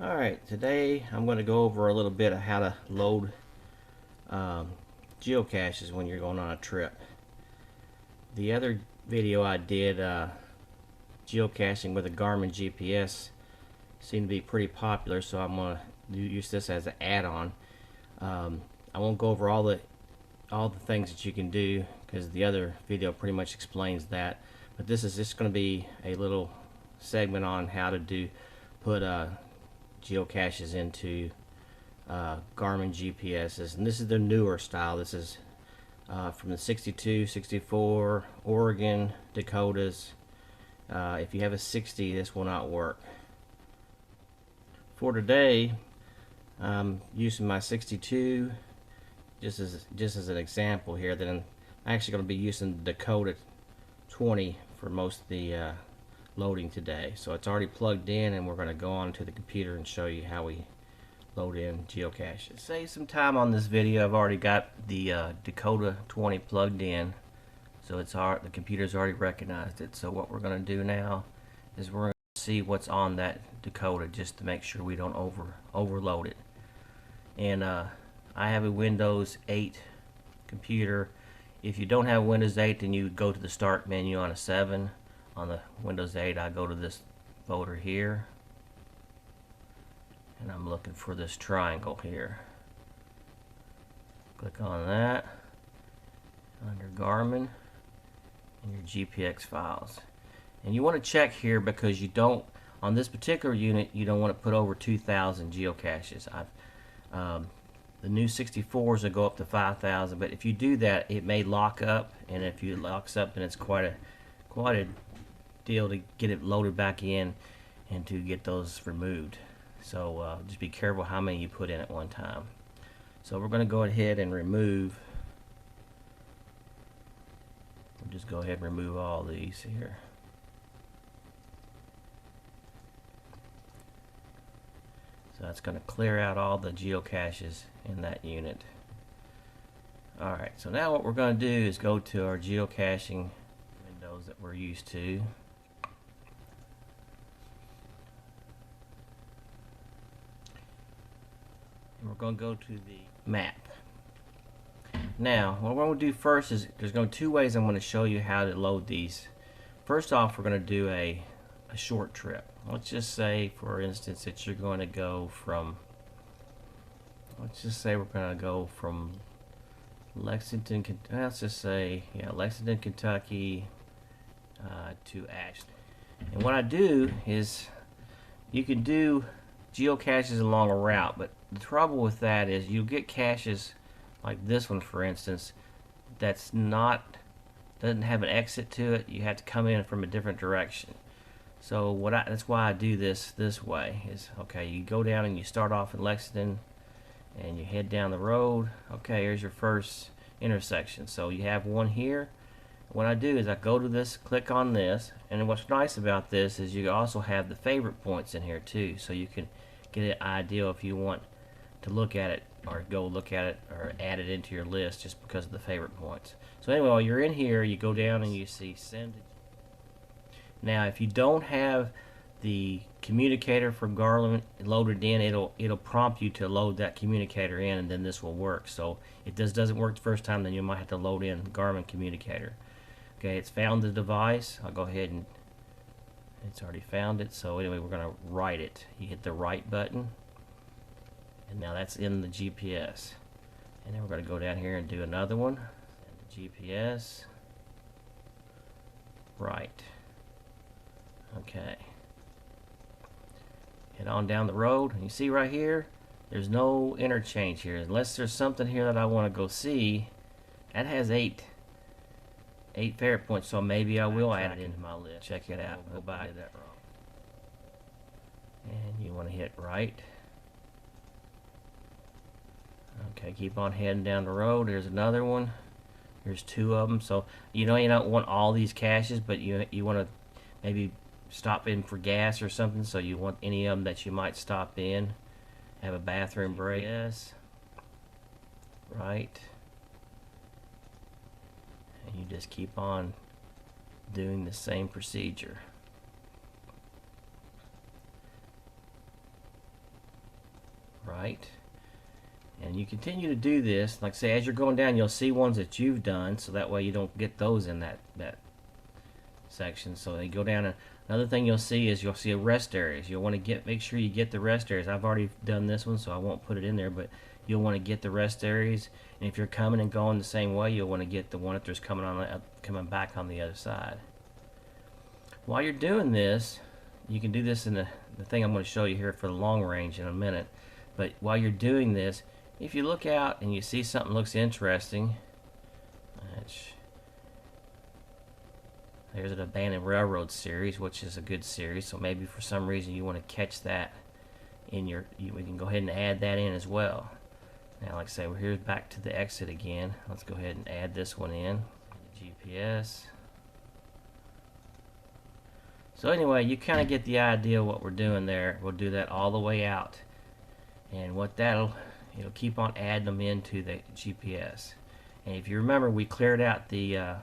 Alright, today I'm going to go over a little bit of how to load geocaches when you're going on a trip. The other video I did, geocaching with a Garmin GPS, seemed to be pretty popular, so I'm going to use this as an add-on. I won't go over all the things that you can do because the other video pretty much explains that, but this is just going to be a little segment on how to put geocaches into Garmin GPSs, and this is the newer style. This is from the 62, 64, Oregon, Dakotas. If you have a 60, this will not work. For today, I'm using my 62 just as an example here. Then I'm actually going to be using Dakota 20 for most of the loading today. So it's already plugged in, and we're going to go on to the computer and show you how we load in geocaches. To save some time on this video, I've already got the Dakota 20 plugged in, so the computer's already recognized it. So what we're going to do now is we're going to see what's on that Dakota just to make sure we don't overload it. And I have a Windows 8 computer. If you don't have Windows 8, then you would go to the Start menu on a 7. On the Windows 8, I go to this folder here, and I'm looking for this triangle here. Click on that under Garmin and your GPX files. And you want to check here because you don't, on this particular unit, you don't want to put over 2,000 geocaches. The new 64s will go up to 5,000, but if you do that, it may lock up, and if it locks up, then it's quite a deal to get it loaded back in and to get those removed. So just be careful how many you put in at one time. So we're going to go ahead and remove. We'll just go ahead and remove all these here. So that's going to clear out all the geocaches in that unit. Alright, so now what we're going to do is go to our geocaching windows that we're used to. And we're going to go to the map. Now, what we're going to do first is there's going to be two ways I'm going to show you how to load these. First off, we're going to do a short trip. Let's just say, for instance, that you're going to go from, let's just say we're going to go from Lexington, Lexington, Kentucky to Ashland. And what I do is, you can do geocaches along a route, but the trouble with that is you get caches like this one, for instance, doesn't have an exit to it. You have to come in from a different direction. So that's why I do this way. Is okay, you go down and you start off in Lexington and you head down the road. Okay, here's your first intersection. So you have one here. What I do is I go to this, click on this, and what's nice about this is you also have the favorite points in here too, so you can get an idea if you want to look at it or go look at it or add it into your list just because of the favorite points. So anyway, while you're in here, you go down and you see send. Now if you don't have the communicator from Garmin loaded in, it'll prompt you to load that communicator in, and then this will work. So if this doesn't work the first time, then you might have to load in Garmin communicator. Okay, it's found the device. I'll go ahead and it's already found it. So anyway, we're going to write it. You hit the right button, and now that's in the GPS. And then we're going to go down here and do another one. And the GPS. Right. Okay. Head on down the road, and you see right here, there's no interchange here. Unless there's something here that I want to go see. That has 8 favorite points, so maybe I will add it into my list. Check it out. Go by that wrong. And you want to hit right. Okay, keep on heading down the road. There's another one. There's 2 of them. So you don't want all these caches, but you want to maybe stop in for gas or something. So you want any of them that you might stop in. Have a bathroom break. Yes. Right. And you just keep on doing the same procedure. right. And you continue to do this. Like I say, as you're going down, you'll see ones that you've done, so that way you don't get those in that section. So they go down, and another thing you'll see is you'll see a rest areas. You'll want to make sure you get the rest areas. I've already done this one, so I won't put it in there, but you'll want to get the rest areas. And if you're coming and going the same way, you'll want to get the one that there's coming back on the other side. While you're doing this, you can do this in the thing I'm going to show you here for the long range in a minute. But while you're doing this, if you look out and you see something looks interesting, there's an abandoned railroad series, which is a good series. So maybe for some reason you want to catch that in we can go ahead and add that in as well. Now, like I say, we're here back to the exit again. Let's go ahead and add this one in. GPS. So anyway, you kind of get the idea of what we're doing there. We'll do that all the way out, and what it'll keep on adding them into the GPS. And if you remember, we cleared out the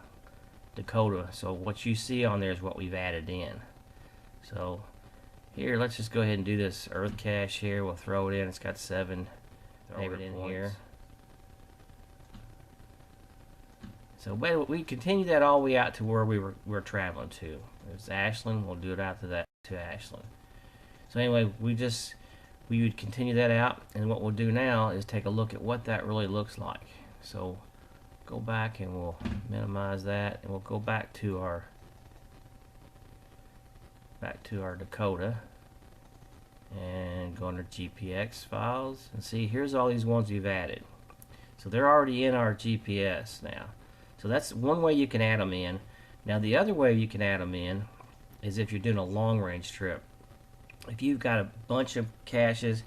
Dakota, so what you see on there is what we've added in. So here, let's just go ahead and do this earth cache here. We'll throw it in. It's got 7 maybe in here. So we continue that all the way out to where we're traveling to. It's Ashland. We'll do it out to Ashland. So anyway, we would continue that out, and what we'll do now is take a look at what that really looks like. So go back and we'll minimize that, and we'll go back to our Dakota and go under GPX files and see, here's all these ones we've added. So they're already in our GPS now. So that's one way you can add them in. Now the other way you can add them in is if you're doing a long range trip. If you've got a bunch of caches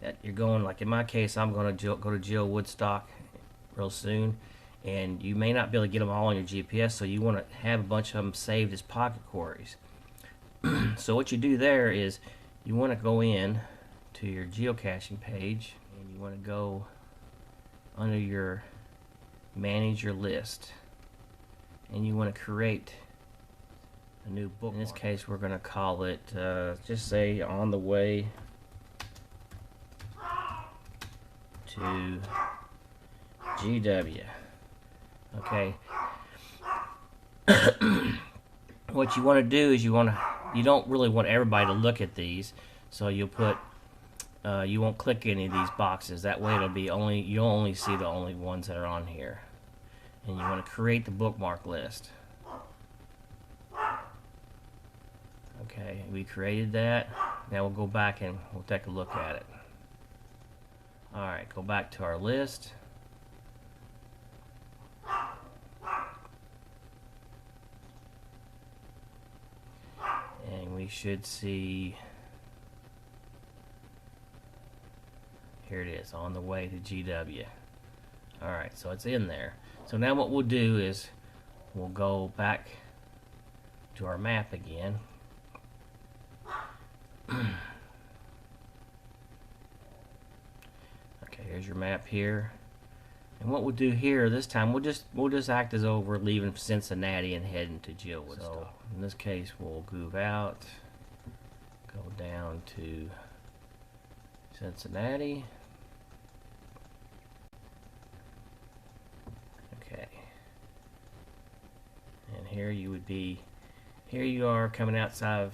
that you're going, like in my case, I'm going to go to Geo Woodstock real soon, and you may not be able to get them all on your GPS, so you want to have a bunch of them saved as pocket quarries. So what you do there is you want to go in to your geocaching page, and you want to go under your manage your list, and you want to create a new bookmark. In this case, we're going to call it just say on the way to GW. Okay. What you want to do is you don't really want everybody to look at these, so you'll put you won't click any of these boxes. That way you'll only see the only ones that are on here. And you want to create the bookmark list. Okay, we created that. Now we'll go back and we'll take a look at it. Alright, go back to our list. And we should see, here it is, on the way to GW. Alright, so it's in there. So now what we'll do is we'll go back to our map again. Okay, here's your map here. And what we'll do here this time, we'll just act as though we're leaving Cincinnati and heading to Geo Woodstock. So in this case, we'll move out, go down to Cincinnati. Okay. And here you are coming outside of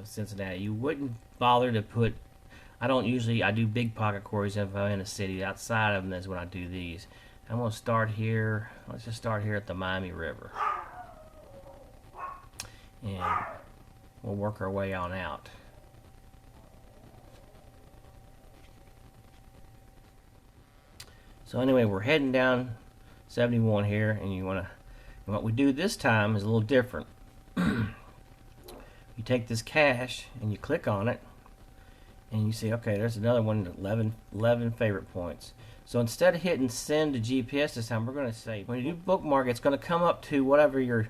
Cincinnati. You wouldn't bother to put, I do big pocket quarries if I'm in a city. Outside of them is when I do these. I'm going to start here. Let's just start here at the Miami River. And we'll work our way on out. So anyway, we're heading down 71 here, and what we do this time is a little different. You take this cache and you click on it, and you see, okay, there's another one, 11 favorite points. So instead of hitting send to GPS this time, we're going to say, when you do bookmark, it's going to come up to whatever your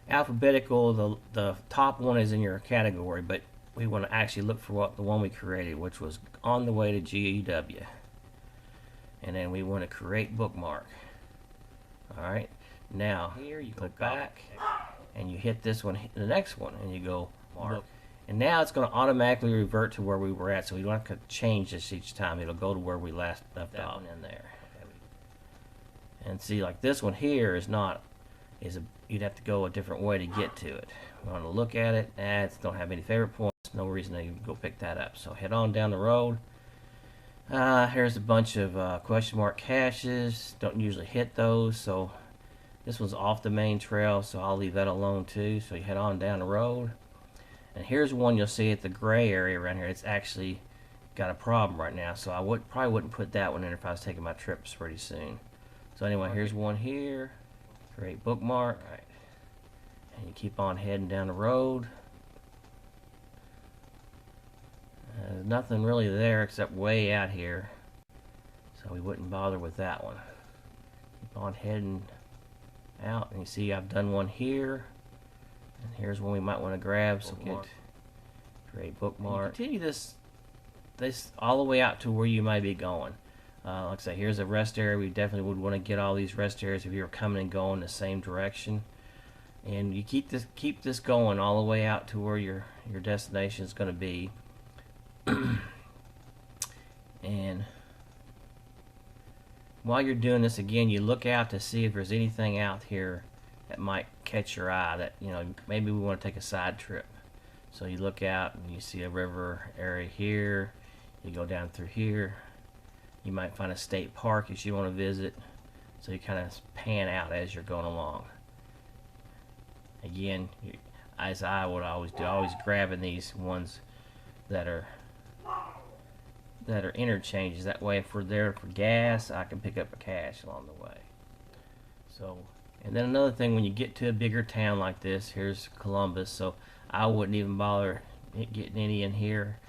alphabetical, the top one is in your category, but we want to actually look for the one we created, which was on the way to GW. And then we want to create bookmark. Alright, now here you click back and you hit this one, the next one, and you go mark. And now it's going to automatically revert to where we were at, so we don't have to change this each time. It'll go to where we last left off in there. And see, like this one here you'd have to go a different way to get to it. You want to look at it, it don't have any favorite points, no reason to go pick that up. So head on down the road. Here's a bunch of question mark caches. Don't usually hit those, so this one's off the main trail, so I'll leave that alone too. So you head on down the road. And here's one you'll see at the gray area around here. It's actually got a problem right now, so I probably wouldn't put that one in if I was taking my trips pretty soon. So anyway, here's one here. Great bookmark. All right. And you keep on heading down the road. There's nothing really there except way out here, so we wouldn't bother with that one. Keep on heading out, and you see I've done one here. And here's one we might want to grab. So get great bookmark. Continue this all the way out to where you might be going. Like I say, here's a rest area. We definitely would want to get all these rest areas if you were coming and going the same direction. And you keep this going all the way out to where your destination is going to be. And while you're doing this, again, you look out to see if there's anything out here that might catch your eye, that maybe we want to take a side trip. So you look out and you see a river area here. You go down through here. You might find a state park that you want to visit. So you kind of pan out as you're going along. Again, as I would always do, always grabbing these ones that are interchanges. That way, if we're there for gas, I can pick up a cache along the way. So, and then another thing, when you get to a bigger town like this, here's Columbus, so I wouldn't even bother getting any in here.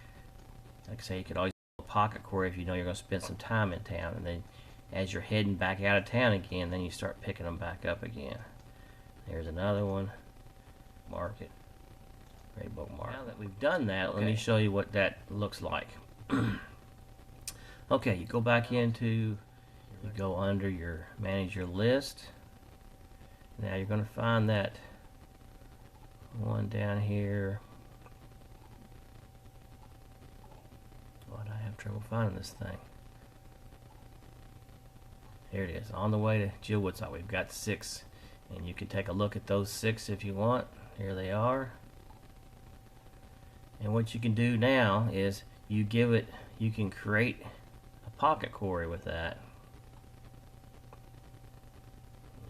Like I say, you could always do a pocket quarry if you know you're going to spend some time in town, and then as you're heading back out of town again, then you start picking them back up again. There's another one. Mark it. Great bookmark. Now that we've done that, let me show you what that looks like. Okay, you go back into, you go under your manage your list. Now you're going to find that one down here. Why do I have trouble finding this thing? Here it is, on the way to Jillwood. We've got 6, and you can take a look at those 6 if you want. Here they are. And what you can do now is you can create a pocket quarry with that.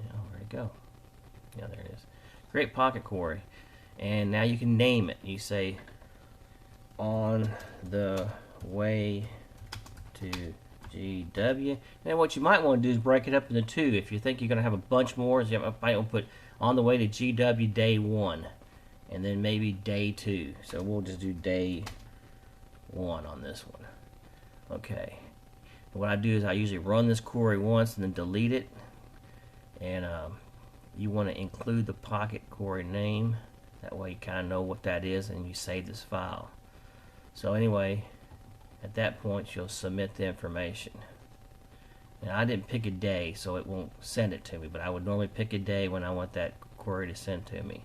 Yeah, where'd it go? Yeah, there it is. Create pocket quarry. And now you can name it. You say, on the way to GW. Now what you might want to do is break it up into 2. If you think you're going to have a bunch more, you might want to put on the way to GW day 1. And then maybe day 2. So we'll just do day 1 on this one. Okay. And what I do is I usually run this query once and then delete it. And you want to include the pocket query name. That way you kind of know what that is and you save this file. So anyway, at that point you'll submit the information. Now I didn't pick a day, so it won't send it to me, but I would normally pick a day when I want that query to send to me.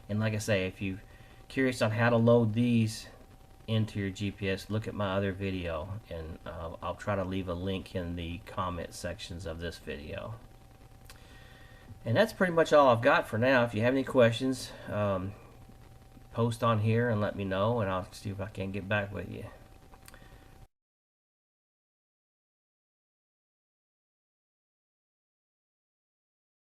And like I say, if you're curious on how to load these into your GPS, look at my other video, and I'll try to leave a link in the comment sections of this video. And that's pretty much all I've got for now. If you have any questions, post on here and let me know, and I'll see if I can get back with you.